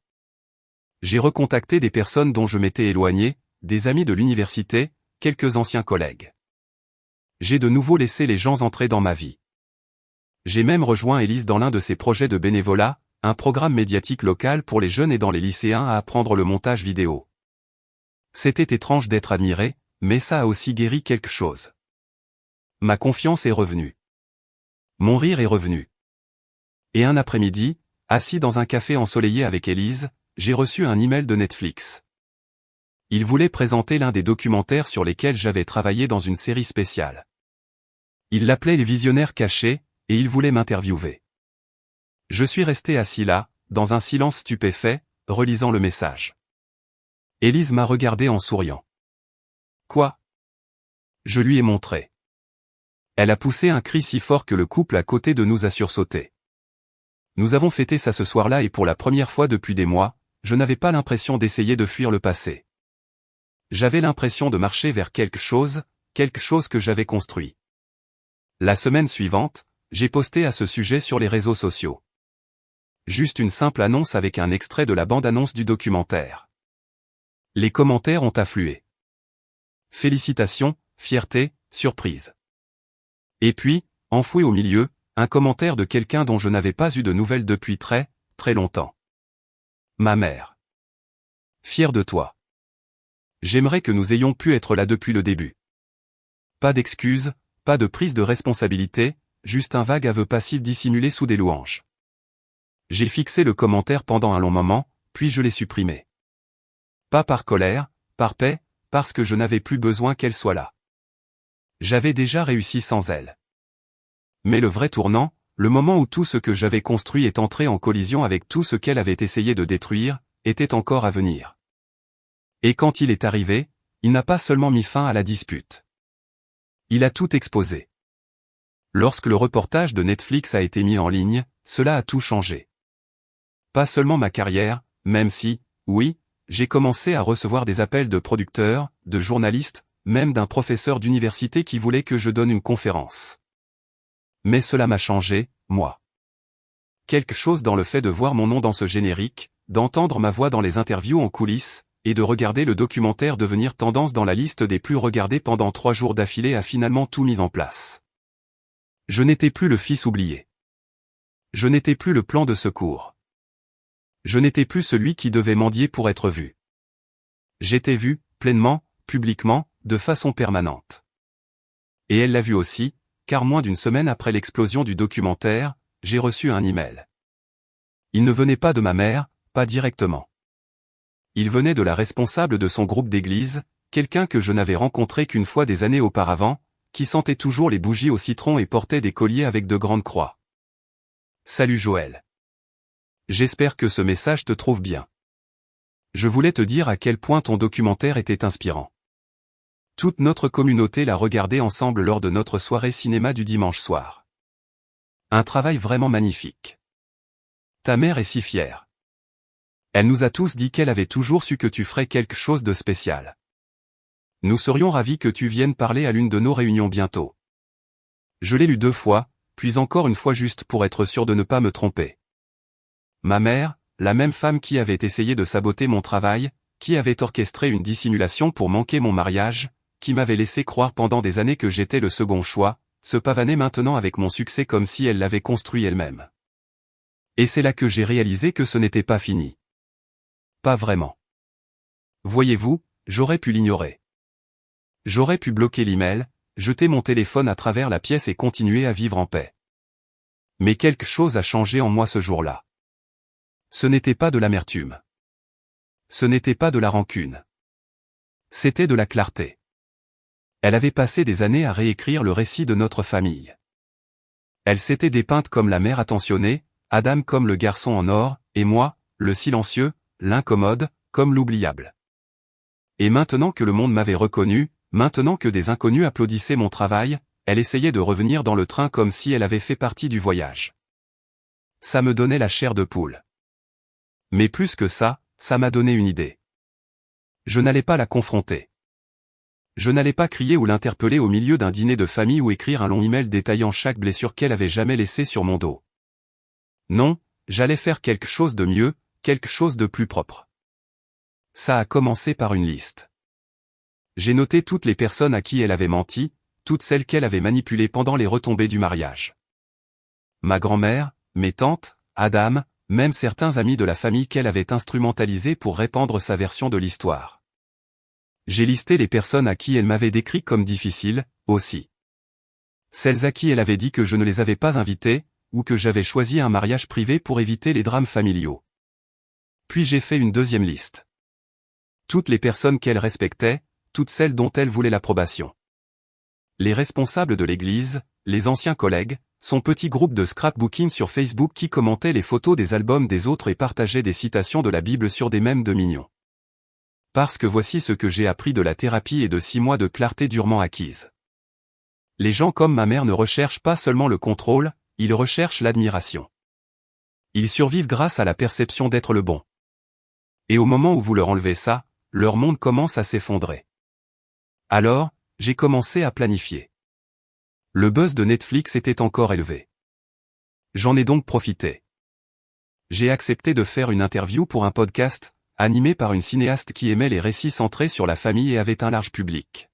J'ai recontacté des personnes dont je m'étais éloigné, des amis de l'université, quelques anciens collègues. J'ai de nouveau laissé les gens entrer dans ma vie. J'ai même rejoint Élise dans l'un de ses projets de bénévolat, un programme médiatique local pour les jeunes aidant les lycéens à apprendre le montage vidéo. C'était étrange d'être admiré, mais ça a aussi guéri quelque chose. Ma confiance est revenue. Mon rire est revenu. Et un après-midi, assis dans un café ensoleillé avec Élise, j'ai reçu un email de Netflix. Ils voulaient présenter l'un des documentaires sur lesquels j'avais travaillé dans une série spéciale. Ils l'appelaient Les Visionnaires Cachés, et ils voulaient m'interviewer. Je suis resté assis là, dans un silence stupéfait, relisant le message. Élise m'a regardé en souriant. Quoi? Je lui ai montré. Elle a poussé un cri si fort que le couple à côté de nous a sursauté. Nous avons fêté ça ce soir-là et pour la première fois depuis des mois, je n'avais pas l'impression d'essayer de fuir le passé. J'avais l'impression de marcher vers quelque chose que j'avais construit. La semaine suivante, j'ai posté à ce sujet sur les réseaux sociaux. Juste une simple annonce avec un extrait de la bande-annonce du documentaire. Les commentaires ont afflué. Félicitations, fierté, surprise. Et puis, enfoui au milieu, un commentaire de quelqu'un dont je n'avais pas eu de nouvelles depuis très, très longtemps. Ma mère. Fière de toi. J'aimerais que nous ayons pu être là depuis le début. Pas d'excuses, pas de prise de responsabilité, juste un vague aveu passif dissimulé sous des louanges. J'ai fixé le commentaire pendant un long moment, puis je l'ai supprimé. Pas par colère, par paix, parce que je n'avais plus besoin qu'elle soit là. J'avais déjà réussi sans elle. Mais le vrai tournant, le moment où tout ce que j'avais construit est entré en collision avec tout ce qu'elle avait essayé de détruire, était encore à venir. Et quand il est arrivé, il n'a pas seulement mis fin à la dispute. Il a tout exposé. Lorsque le reportage de Netflix a été mis en ligne, cela a tout changé. Pas seulement ma carrière, même si, oui, j'ai commencé à recevoir des appels de producteurs, de journalistes, même d'un professeur d'université qui voulait que je donne une conférence. Mais cela m'a changé, moi. Quelque chose dans le fait de voir mon nom dans ce générique, d'entendre ma voix dans les interviews en coulisses, et de regarder le documentaire devenir tendance dans la liste des plus regardés pendant 3 jours d'affilée a finalement tout mis en place. Je n'étais plus le fils oublié. Je n'étais plus le plan de secours. Je n'étais plus celui qui devait mendier pour être vu. J'étais vu, pleinement, publiquement, de façon permanente. Et elle l'a vu aussi, car moins d'une semaine après l'explosion du documentaire, j'ai reçu un email. Il ne venait pas de ma mère, pas directement. Il venait de la responsable de son groupe d'église, quelqu'un que je n'avais rencontré qu'une fois des années auparavant, qui sentait toujours les bougies au citron et portait des colliers avec de grandes croix. Salut Joël. J'espère que ce message te trouve bien. Je voulais te dire à quel point ton documentaire était inspirant. Toute notre communauté l'a regardé ensemble lors de notre soirée cinéma du dimanche soir. Un travail vraiment magnifique. Ta mère est si fière. Elle nous a tous dit qu'elle avait toujours su que tu ferais quelque chose de spécial. Nous serions ravis que tu viennes parler à l'une de nos réunions bientôt. Je l'ai lu 2 fois, puis encore une fois juste pour être sûr de ne pas me tromper. Ma mère, la même femme qui avait essayé de saboter mon travail, qui avait orchestré une dissimulation pour manquer mon mariage, qui m'avait laissé croire pendant des années que j'étais le second choix, se pavanait maintenant avec mon succès comme si elle l'avait construit elle-même. Et c'est là que j'ai réalisé que ce n'était pas fini. Pas vraiment. Voyez-vous, j'aurais pu l'ignorer. J'aurais pu bloquer l'email, jeter mon téléphone à travers la pièce et continuer à vivre en paix. Mais quelque chose a changé en moi ce jour-là. Ce n'était pas de l'amertume. Ce n'était pas de la rancune. C'était de la clarté. Elle avait passé des années à réécrire le récit de notre famille. Elle s'était dépeinte comme la mère attentionnée, Adam comme le garçon en or, et moi, le silencieux, l'incommode, comme l'oubliable. Et maintenant que le monde m'avait reconnu, maintenant que des inconnus applaudissaient mon travail, elle essayait de revenir dans le train comme si elle avait fait partie du voyage. Ça me donnait la chair de poule. Mais plus que ça, ça m'a donné une idée. Je n'allais pas la confronter. Je n'allais pas crier ou l'interpeller au milieu d'un dîner de famille ou écrire un long email détaillant chaque blessure qu'elle avait jamais laissée sur mon dos. Non, j'allais faire quelque chose de mieux, quelque chose de plus propre. Ça a commencé par une liste. J'ai noté toutes les personnes à qui elle avait menti, toutes celles qu'elle avait manipulées pendant les retombées du mariage. Ma grand-mère, mes tantes, Adam, même certains amis de la famille qu'elle avait instrumentalisés pour répandre sa version de l'histoire. J'ai listé les personnes à qui elle m'avait décrit comme difficiles, aussi. Celles à qui elle avait dit que je ne les avais pas invitées, ou que j'avais choisi un mariage privé pour éviter les drames familiaux. Puis j'ai fait une deuxième liste. Toutes les personnes qu'elle respectait, toutes celles dont elle voulait l'approbation. Les responsables de l'église, les anciens collègues, son petit groupe de scrapbooking sur Facebook qui commentait les photos des albums des autres et partageait des citations de la Bible sur des mèmes de mignons. Parce que voici ce que j'ai appris de la thérapie et de 6 mois de clarté durement acquise. Les gens comme ma mère ne recherchent pas seulement le contrôle, ils recherchent l'admiration. Ils survivent grâce à la perception d'être le bon. Et au moment où vous leur enlevez ça, leur monde commence à s'effondrer. Alors, j'ai commencé à planifier. Le buzz de Netflix était encore élevé. J'en ai donc profité. J'ai accepté de faire une interview pour un podcast, animé par une cinéaste qui aimait les récits centrés sur la famille et avait un large public.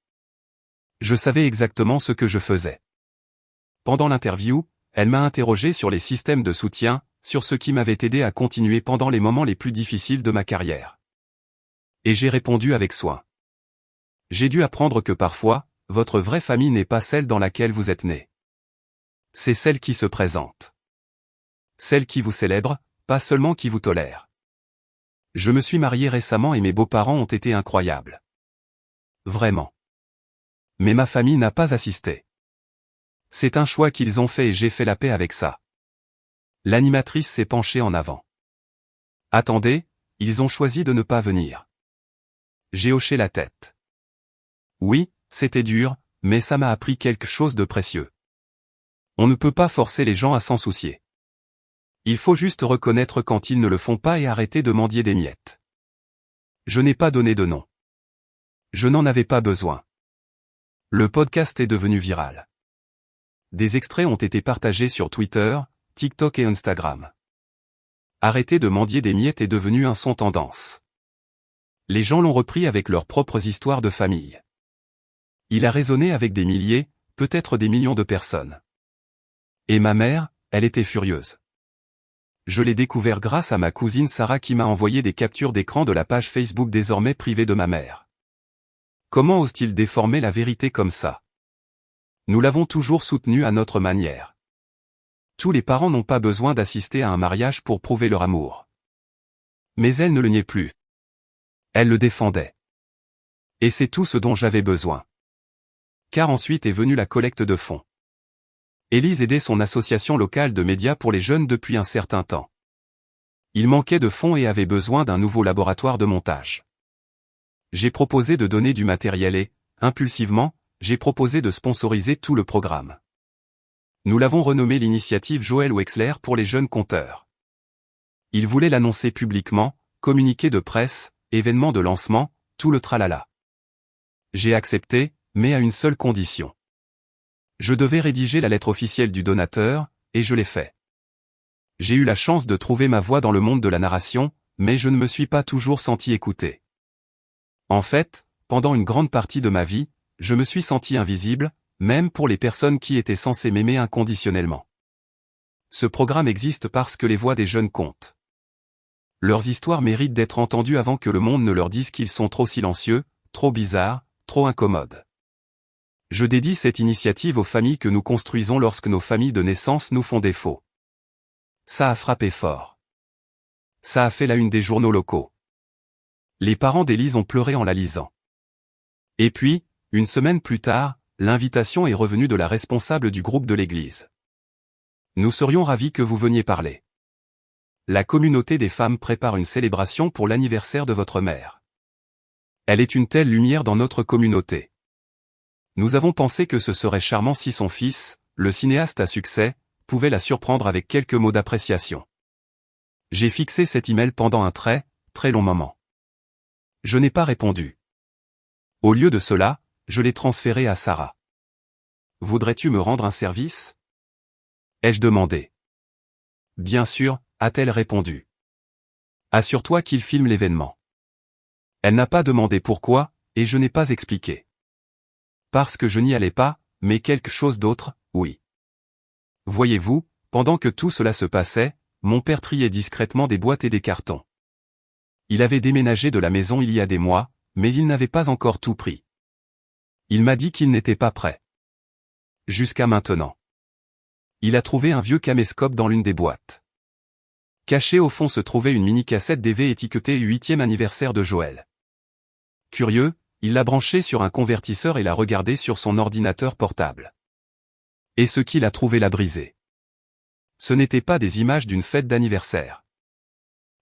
Je savais exactement ce que je faisais. Pendant l'interview, elle m'a interrogé sur les systèmes de soutien, sur ce qui m'avait aidé à continuer pendant les moments les plus difficiles de ma carrière. Et j'ai répondu avec soin. J'ai dû apprendre que parfois, votre vraie famille n'est pas celle dans laquelle vous êtes né. C'est celle qui se présente. Celle qui vous célèbre, pas seulement qui vous tolère. Je me suis marié récemment et mes beaux-parents ont été incroyables. Vraiment. Mais ma famille n'a pas assisté. C'est un choix qu'ils ont fait et j'ai fait la paix avec ça. L'animatrice s'est penchée en avant. Attendez, ils ont choisi de ne pas venir. J'ai hoché la tête. Oui, c'était dur, mais ça m'a appris quelque chose de précieux. On ne peut pas forcer les gens à s'en soucier. Il faut juste reconnaître quand ils ne le font pas et arrêter de mendier des miettes. Je n'ai pas donné de nom. Je n'en avais pas besoin. Le podcast est devenu viral. Des extraits ont été partagés sur Twitter, TikTok et Instagram. Arrêter de mendier des miettes est devenu un son tendance. Les gens l'ont repris avec leurs propres histoires de famille. Il a résonné avec des milliers, peut-être des millions de personnes. Et ma mère, elle était furieuse. Je l'ai découvert grâce à ma cousine Sarah qui m'a envoyé des captures d'écran de la page Facebook désormais privée de ma mère. Comment ose-t-il déformer la vérité comme ça? Nous l'avons toujours soutenu à notre manière. Tous les parents n'ont pas besoin d'assister à un mariage pour prouver leur amour. Mais elle ne le niait plus. Elle le défendait. Et c'est tout ce dont j'avais besoin. Car ensuite est venue la collecte de fonds. Élise aidait son association locale de médias pour les jeunes depuis un certain temps. Il manquait de fonds et avait besoin d'un nouveau laboratoire de montage. J'ai proposé de donner du matériel et, impulsivement, j'ai proposé de sponsoriser tout le programme. Nous l'avons renommé l'initiative Joël Wexler pour les jeunes conteurs. Il voulait l'annoncer publiquement, communiqué de presse, événement de lancement, tout le tralala. J'ai accepté, mais à une seule condition. Je devais rédiger la lettre officielle du donateur, et je l'ai fait. J'ai eu la chance de trouver ma voie dans le monde de la narration, mais je ne me suis pas toujours senti écouté. En fait, pendant une grande partie de ma vie, je me suis senti invisible, même pour les personnes qui étaient censées m'aimer inconditionnellement. Ce programme existe parce que les voix des jeunes comptent. Leurs histoires méritent d'être entendues avant que le monde ne leur dise qu'ils sont trop silencieux, trop bizarres, trop incommodes. Je dédie cette initiative aux familles que nous construisons lorsque nos familles de naissance nous font défaut. Ça a frappé fort. Ça a fait la une des journaux locaux. Les parents d'Élise ont pleuré en la lisant. Et puis, une semaine plus tard, l'invitation est revenue de la responsable du groupe de l'église. Nous serions ravis que vous veniez parler. La communauté des femmes prépare une célébration pour l'anniversaire de votre mère. Elle est une telle lumière dans notre communauté. Nous avons pensé que ce serait charmant si son fils, le cinéaste à succès, pouvait la surprendre avec quelques mots d'appréciation. J'ai fixé cet email pendant un très, très long moment. Je n'ai pas répondu. Au lieu de cela, je l'ai transféré à Sarah. Voudrais-tu me rendre un service? Ai-je demandé. Bien sûr, a-t-elle répondu. Assure-toi qu'il filme l'événement. Elle n'a pas demandé pourquoi, et je n'ai pas expliqué. Parce que je n'y allais pas, mais quelque chose d'autre, oui. Voyez-vous, pendant que tout cela se passait, mon père triait discrètement des boîtes et des cartons. Il avait déménagé de la maison il y a des mois, mais il n'avait pas encore tout pris. Il m'a dit qu'il n'était pas prêt. Jusqu'à maintenant. Il a trouvé un vieux caméscope dans l'une des boîtes. Caché au fond se trouvait une mini-cassette DV étiquetée 8e anniversaire de Joël. Curieux, il l'a branchée sur un convertisseur et l'a regardée sur son ordinateur portable. Et ce qu'il a trouvé l'a brisé. Ce n'étaient pas des images d'une fête d'anniversaire.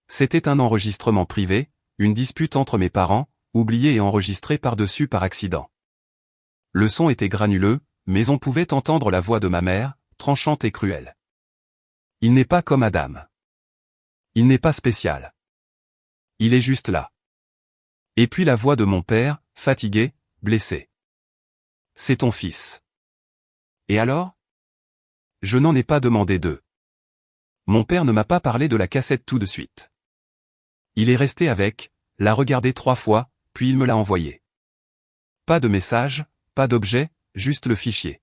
C'était un enregistrement privé, une dispute entre mes parents, oublié et enregistré par-dessus par accident. Le son était granuleux, mais on pouvait entendre la voix de ma mère, tranchante et cruelle. Il n'est pas comme Adam. Il n'est pas spécial. Il est juste là. Et puis la voix de mon père, fatigué, blessé. C'est ton fils. Et alors? Je n'en ai pas demandé deux. Mon père ne m'a pas parlé de la cassette tout de suite. Il est resté avec, l'a regardé 3 fois, puis il me l'a envoyé. Pas de message, pas d'objet, juste le fichier.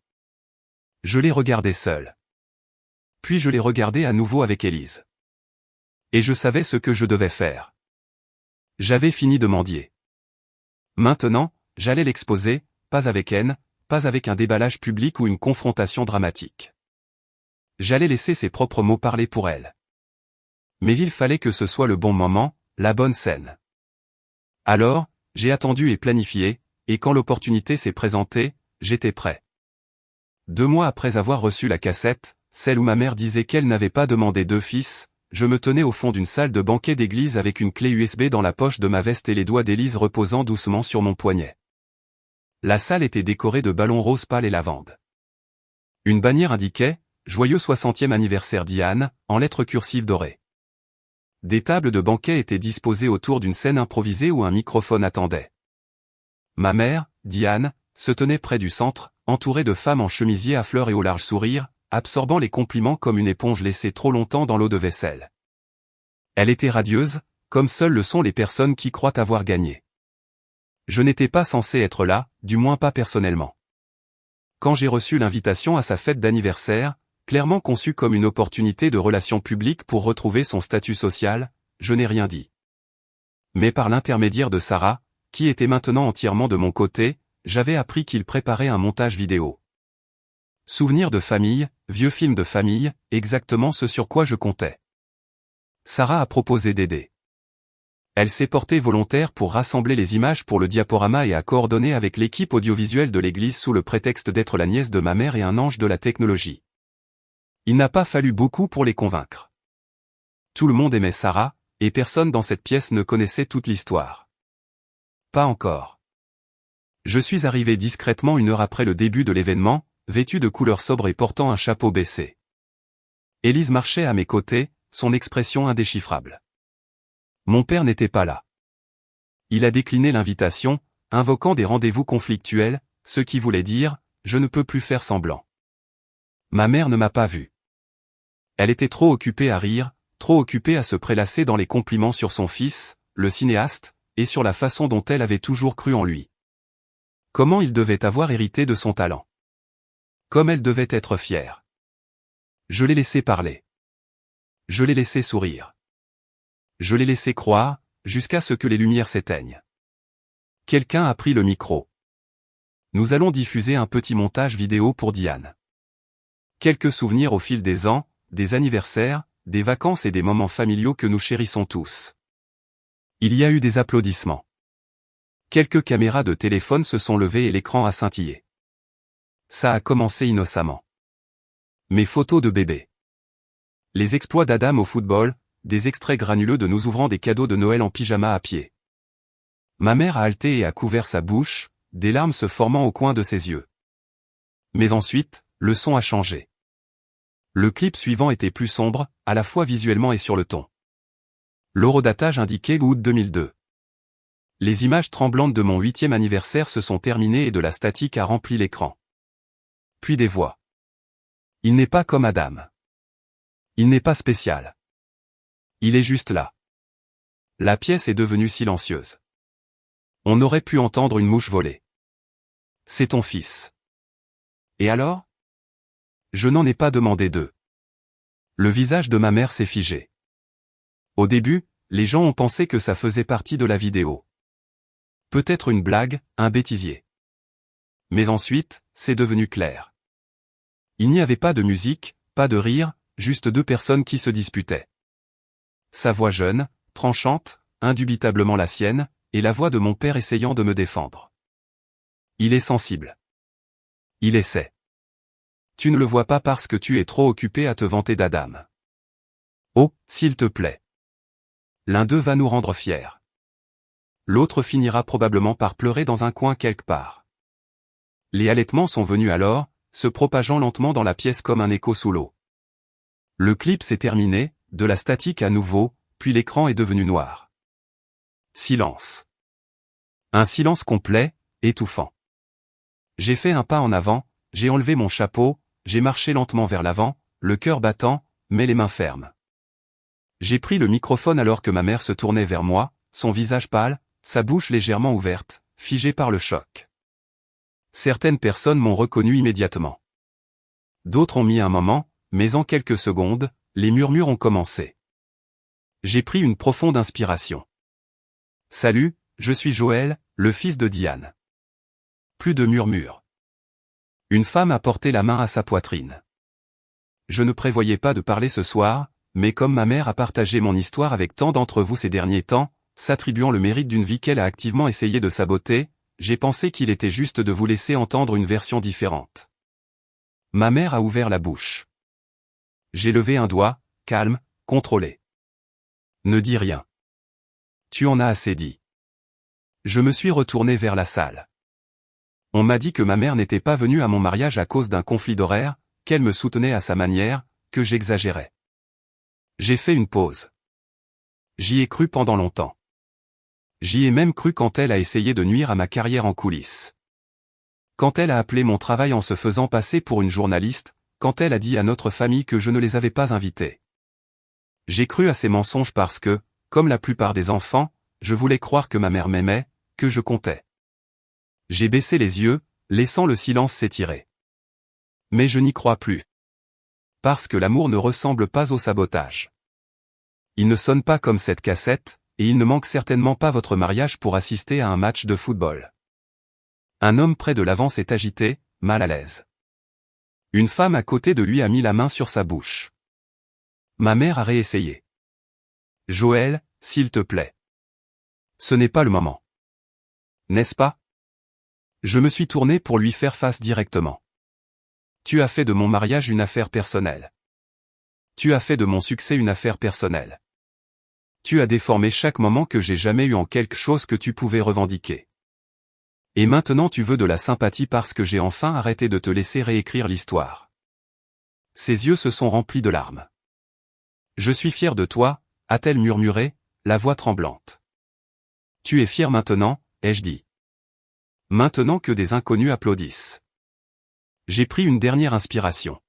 Je l'ai regardé seul. Puis je l'ai regardé à nouveau avec Élise. Et je savais ce que je devais faire. J'avais fini de mendier. Maintenant, j'allais l'exposer, pas avec haine, pas avec un déballage public ou une confrontation dramatique. J'allais laisser ses propres mots parler pour elle. Mais il fallait que ce soit le bon moment, la bonne scène. Alors, j'ai attendu et planifié, et quand l'opportunité s'est présentée, j'étais prêt. 2 mois après avoir reçu la cassette, celle où ma mère disait qu'elle n'avait pas demandé 2 fils, je me tenais au fond d'une salle de banquet d'église avec une clé USB dans la poche de ma veste et les doigts d'Élise reposant doucement sur mon poignet. La salle était décorée de ballons rose pâle et lavande. Une bannière indiquait « Joyeux 60e anniversaire Diane » en lettres cursives dorées. Des tables de banquet étaient disposées autour d'une scène improvisée où un microphone attendait. Ma mère, Diane, se tenait près du centre, entourée de femmes en chemisier à fleurs et au large sourire, absorbant les compliments comme une éponge laissée trop longtemps dans l'eau de vaisselle. Elle était radieuse, comme seules le sont les personnes qui croient avoir gagné. Je n'étais pas censé être là, du moins pas personnellement. Quand j'ai reçu l'invitation à sa fête d'anniversaire, clairement conçue comme une opportunité de relation publique pour retrouver son statut social, je n'ai rien dit. Mais par l'intermédiaire de Sarah, qui était maintenant entièrement de mon côté, j'avais appris qu'il préparait un montage vidéo. Souvenirs de famille, vieux film de famille, exactement ce sur quoi je comptais. Sarah a proposé d'aider. Elle s'est portée volontaire pour rassembler les images pour le diaporama et a coordonné avec l'équipe audiovisuelle de l'église sous le prétexte d'être la nièce de ma mère et un ange de la technologie. Il n'a pas fallu beaucoup pour les convaincre. Tout le monde aimait Sarah, et personne dans cette pièce ne connaissait toute l'histoire. Pas encore. Je suis arrivé discrètement 1 heure après le début de l'événement, vêtu de couleur sobre et portant un chapeau baissé. Élise marchait à mes côtés, son expression indéchiffrable. Mon père n'était pas là. Il a décliné l'invitation, invoquant des rendez-vous conflictuels, ce qui voulait dire « je ne peux plus faire semblant ». Ma mère ne m'a pas vu. Elle était trop occupée à rire, trop occupée à se prélasser dans les compliments sur son fils, le cinéaste, et sur la façon dont elle avait toujours cru en lui. Comment il devait avoir hérité de son talent. Comme elle devait être fière. Je l'ai laissé parler. Je l'ai laissé sourire. Je l'ai laissé croire, jusqu'à ce que les lumières s'éteignent. Quelqu'un a pris le micro. Nous allons diffuser un petit montage vidéo pour Diane. Quelques souvenirs au fil des ans, des anniversaires, des vacances et des moments familiaux que nous chérissons tous. Il y a eu des applaudissements. Quelques caméras de téléphone se sont levées et l'écran a scintillé. Ça a commencé innocemment. Mes photos de bébé. Les exploits d'Adam au football, des extraits granuleux de nous ouvrant des cadeaux de Noël en pyjama à pied. Ma mère a halté et a couvert sa bouche, des larmes se formant au coin de ses yeux. Mais ensuite, le son a changé. Le clip suivant était plus sombre, à la fois visuellement et sur le ton. L'horodatage indiquait août 2002. Les images tremblantes de mon 8e anniversaire se sont terminées et de la statique a rempli l'écran. Puis des voix. Il n'est pas comme Adam. Il n'est pas spécial. Il est juste là. La pièce est devenue silencieuse. On aurait pu entendre une mouche voler. C'est ton fils. Et alors? Je n'en ai pas demandé 2. Le visage de ma mère s'est figé. Au début, les gens ont pensé que ça faisait partie de la vidéo. Peut-être une blague, un bêtisier. Mais ensuite, c'est devenu clair. Il n'y avait pas de musique, pas de rire, juste deux personnes qui se disputaient. Sa voix jeune, tranchante, indubitablement la sienne, et la voix de mon père essayant de me défendre. Il est sensible. Il essaie. Tu ne le vois pas parce que tu es trop occupé à te vanter d'Adam. Oh, s'il te plaît. L'un d'eux va nous rendre fiers. L'autre finira probablement par pleurer dans un coin quelque part. Les halètements sont venus alors, se propageant lentement dans la pièce comme un écho sous l'eau. Le clip s'est terminé, de la statique à nouveau, puis l'écran est devenu noir. Silence. Un silence complet, étouffant. J'ai fait un pas en avant, j'ai enlevé mon chapeau, j'ai marché lentement vers l'avant, le cœur battant, mais les mains fermes. J'ai pris le microphone alors que ma mère se tournait vers moi, son visage pâle, sa bouche légèrement ouverte, figée par le choc. Certaines personnes m'ont reconnu immédiatement. D'autres ont mis un moment, mais en quelques secondes, les murmures ont commencé. J'ai pris une profonde inspiration. Salut, je suis Joël, le fils de Diane. Plus de murmures. Une femme a porté la main à sa poitrine. Je ne prévoyais pas de parler ce soir, mais comme ma mère a partagé mon histoire avec tant d'entre vous ces derniers temps, s'attribuant le mérite d'une vie qu'elle a activement essayé de saboter, j'ai pensé qu'il était juste de vous laisser entendre une version différente. Ma mère a ouvert la bouche. J'ai levé un doigt, calme, contrôlé. Ne dis rien. Tu en as assez dit. Je me suis retourné vers la salle. On m'a dit que ma mère n'était pas venue à mon mariage à cause d'un conflit d'horaire, qu'elle me soutenait à sa manière, que j'exagérais. J'ai fait une pause. J'y ai cru pendant longtemps. J'y ai même cru quand elle a essayé de nuire à ma carrière en coulisses. Quand elle a appelé mon travail en se faisant passer pour une journaliste, quand elle a dit à notre famille que je ne les avais pas invités. J'ai cru à ces mensonges parce que, comme la plupart des enfants, je voulais croire que ma mère m'aimait, que je comptais. J'ai baissé les yeux, laissant le silence s'étirer. Mais je n'y crois plus. Parce que l'amour ne ressemble pas au sabotage. Il ne sonne pas comme cette cassette, et il ne manque certainement pas votre mariage pour assister à un match de football. Un homme près de l'avant s'est agité, mal à l'aise. Une femme à côté de lui a mis la main sur sa bouche. Ma mère a réessayé. Joël, s'il te plaît. Ce n'est pas le moment. N'est-ce pas? Je me suis tourné pour lui faire face directement. Tu as fait de mon mariage une affaire personnelle. Tu as fait de mon succès une affaire personnelle. Tu as déformé chaque moment que j'ai jamais eu en quelque chose que tu pouvais revendiquer. Et maintenant tu veux de la sympathie parce que j'ai enfin arrêté de te laisser réécrire l'histoire. Ses yeux se sont remplis de larmes. Je suis fier de toi, a-t-elle murmuré, la voix tremblante. Tu es fier maintenant, ai-je dit. Maintenant que des inconnus applaudissent. J'ai pris une dernière inspiration.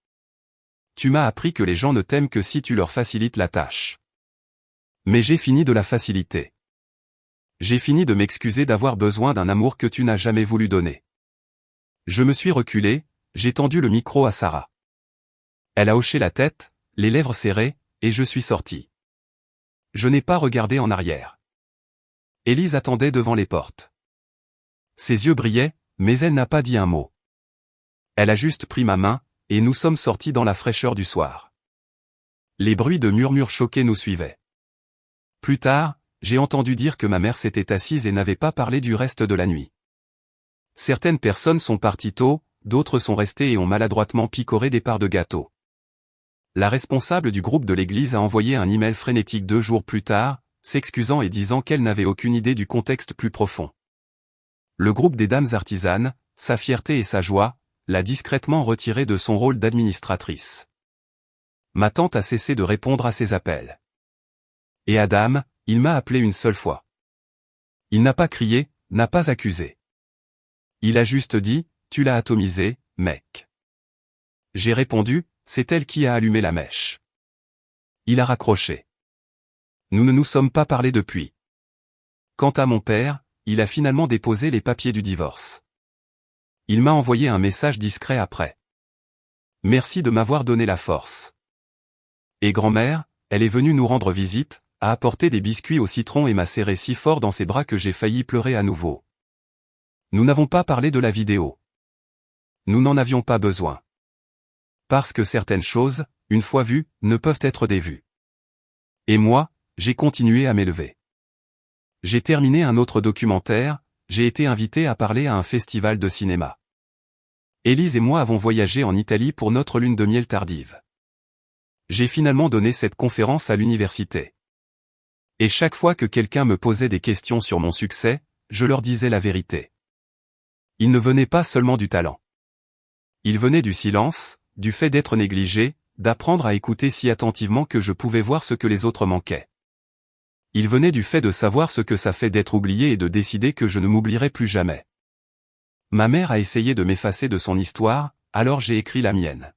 Tu m'as appris que les gens ne t'aiment que si tu leur facilites la tâche. Mais j'ai fini de la faciliter. J'ai fini de m'excuser d'avoir besoin d'un amour que tu n'as jamais voulu donner. Je me suis reculé, j'ai tendu le micro à Sarah. Elle a hoché la tête, les lèvres serrées, et je suis sorti. Je n'ai pas regardé en arrière. Élise attendait devant les portes. Ses yeux brillaient, mais elle n'a pas dit un mot. Elle a juste pris ma main, et nous sommes sortis dans la fraîcheur du soir. Les bruits de murmures choqués nous suivaient. Plus tard, j'ai entendu dire que ma mère s'était assise et n'avait pas parlé du reste de la nuit. Certaines personnes sont parties tôt, d'autres sont restées et ont maladroitement picoré des parts de gâteau. La responsable du groupe de l'église a envoyé un email frénétique 2 jours plus tard, s'excusant et disant qu'elle n'avait aucune idée du contexte plus profond. Le groupe des dames artisanes, sa fierté et sa joie, l'a discrètement retirée de son rôle d'administratrice. Ma tante a cessé de répondre à ses appels. Et Adam, il m'a appelé une seule fois. Il n'a pas crié, n'a pas accusé. Il a juste dit, tu l'as atomisé, mec. J'ai répondu, c'est elle qui a allumé la mèche. Il a raccroché. Nous ne nous sommes pas parlé depuis. Quant à mon père, il a finalement déposé les papiers du divorce. Il m'a envoyé un message discret après. Merci de m'avoir donné la force. Et grand-mère, elle est venue nous rendre visite, a apporté des biscuits au citron et m'a serré si fort dans ses bras que j'ai failli pleurer à nouveau. Nous n'avons pas parlé de la vidéo. Nous n'en avions pas besoin. Parce que certaines choses, une fois vues, ne peuvent être dévues. Et moi, j'ai continué à m'élever. J'ai terminé un autre documentaire, j'ai été invité à parler à un festival de cinéma. Élise et moi avons voyagé en Italie pour notre lune de miel tardive. J'ai finalement donné cette conférence à l'université. Et chaque fois que quelqu'un me posait des questions sur mon succès, je leur disais la vérité. Il ne venait pas seulement du talent. Il venait du silence, du fait d'être négligé, d'apprendre à écouter si attentivement que je pouvais voir ce que les autres manquaient. Il venait du fait de savoir ce que ça fait d'être oublié et de décider que je ne m'oublierai plus jamais. Ma mère a essayé de m'effacer de son histoire, alors j'ai écrit la mienne.